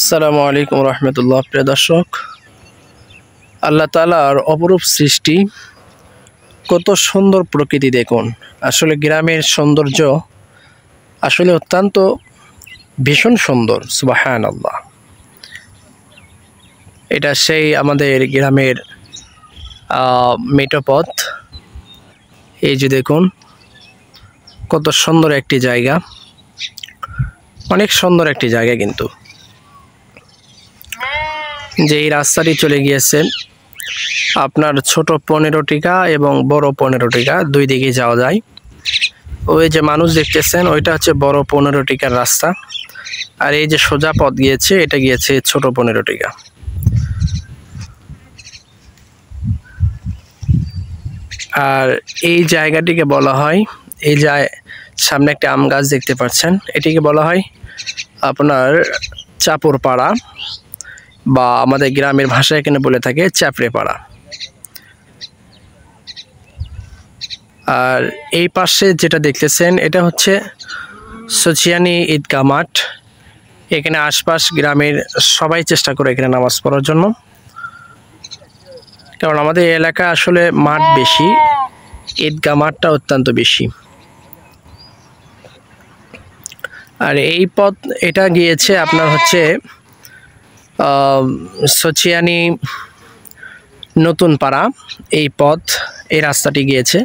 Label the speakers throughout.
Speaker 1: আসসালামু আলাইকুম রহমতুল্লাহ। প্রিয় দর্শক, আল্লাহ তাআলার অপরূপ সৃষ্টি, কত সুন্দর প্রকৃতি দেখুন। আসলে গ্রামের সৌন্দর্য আসলে অত্যন্ত ভীষণ সুন্দর। সুবহানাল্লাহ। এটা সেই আমাদের গ্রামের মেঠো পথ। এই যে দেখুন কত সুন্দর একটি জায়গা, অনেক সুন্দর একটি জায়গা। কিন্তু যে এই রাস্তাটি চলে গিয়েছে আপনার ছোট 15 টাকা এবং বড় 15 টাকা, দুই দিকে যাওয়া যায়। ওই যে মানুষ দেখতেছেন ওইটা হচ্ছে বড় 15 টাকার রাস্তা, আর এই যে সোজা পথ গিয়েছে এটা গিয়েছে ছোট 15 টাকা। আর এই জায়গাটিকে বলা হয়, এই যে সামনে একটা আম গাছ দেখতে পাচ্ছেন, এটিকে বলা হয় আপনার চাপড় পাড়া, বা আমাদের গ্রামের ভাষায় এখানে বলে থাকে চাপড়ে পাড়া। আর এই পাশে যেটা দেখতেছেন এটা হচ্ছে সচিয়ানি ঈদগাহ মাঠ। এখানে আশপাশ গ্রামের সবাই চেষ্টা করে এখানে নামাজ পড়ার জন্য, কারণ আমাদের এলাকা আসলে মাঠ বেশি, ঈদগাহ মাঠটা অত্যন্ত বেশি। আর এই পথ এটা গিয়েছে আপনার হচ্ছে সচিয়ানি নতুন পাড়া, এই পথ, এই রাস্তাটি গিয়েছে।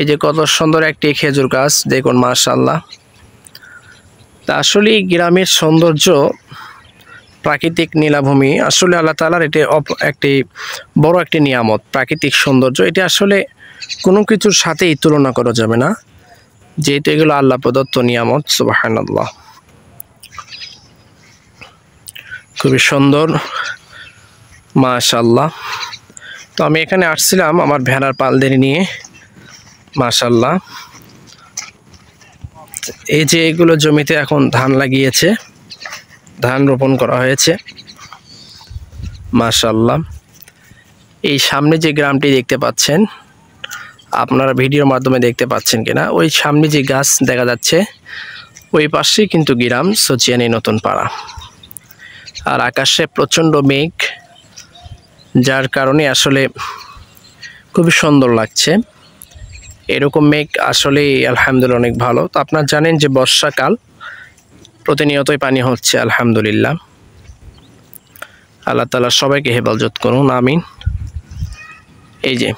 Speaker 1: এই যে কত সুন্দর একটি খেজুর গাছ দেখুন, মাশাআল্লাহ। তা আসলে গ্রামের সৌন্দর্য, প্রাকৃতিক নীলাভূমি আসলে আল্লাহ তাআলার এটি একটি বড় একটি নিয়ামত। প্রাকৃতিক সৌন্দর্য এটি আসলে কোনো কিছুর সাথেই তুলনা করা যাবে না, যেহেতু এগুলো আল্লাহ প্রদত্ত নিয়ামত। সুবহানাল্লাহ, খুবই সুন্দর, মাশাআল্লাহ। তো আমি এখানে আসছিলাম আমার ভেড়ার পালদের নিয়ে, মাশাআল্লাহ। এই যে এগুলো জমিতে এখন ধান লাগিয়েছে, ধান রোপণ করা হয়েছে, মাশাআল্লাহ। এই সামনে যে গ্রামটি দেখতে পাচ্ছেন, আপনারা ভিডিওর মাধ্যমে দেখতে পাচ্ছেন কিনা, ওই সামনে যে গাছ দেখা যাচ্ছে ওই পাশেই কিন্তু গ্রাম সচিয়ানি নতুন পাড়া। আর আকাশে প্রচণ্ড মেঘ, যার কারণে আসলে খুবই সুন্দর লাগছে। এরকম মেঘ আসলেই আলহামদুলিল্লাহ অনেক ভালো। তো আপনারা জানেন যে বর্ষাকাল, প্রতিনিয়তই পানি হচ্ছে, আলহামদুলিল্লাহ। আল্লাহ তাআলা সবাইকে হেফাজত করুন, আমিন। এই যে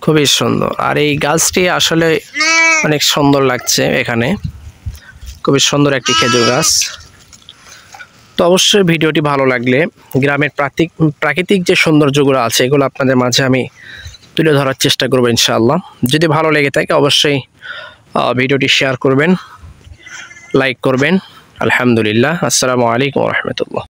Speaker 1: খুবই সুন্দর, আর এই গাছটি আসলে অনেক সুন্দর লাগছে। এখানে খুবই সুন্দর একটি খেজুর গাছ। তো অবশ্যই ভিডিওটি ভালো লাগলে গ্রামের প্রাকৃতিক যে সৌন্দর্যগুলো আছে এগুলো আপনাদের মাঝে আমি তুলে ধরার চেষ্টা করবো ইনশাআল্লাহ। যদি ভালো লেগে থাকে অবশ্যই ভিডিওটি শেয়ার করবেন, লাইক করবেন। আলহামদুলিল্লাহ। আসসালামু আলাইকুম ওয়া রাহমাতুল্লাহ।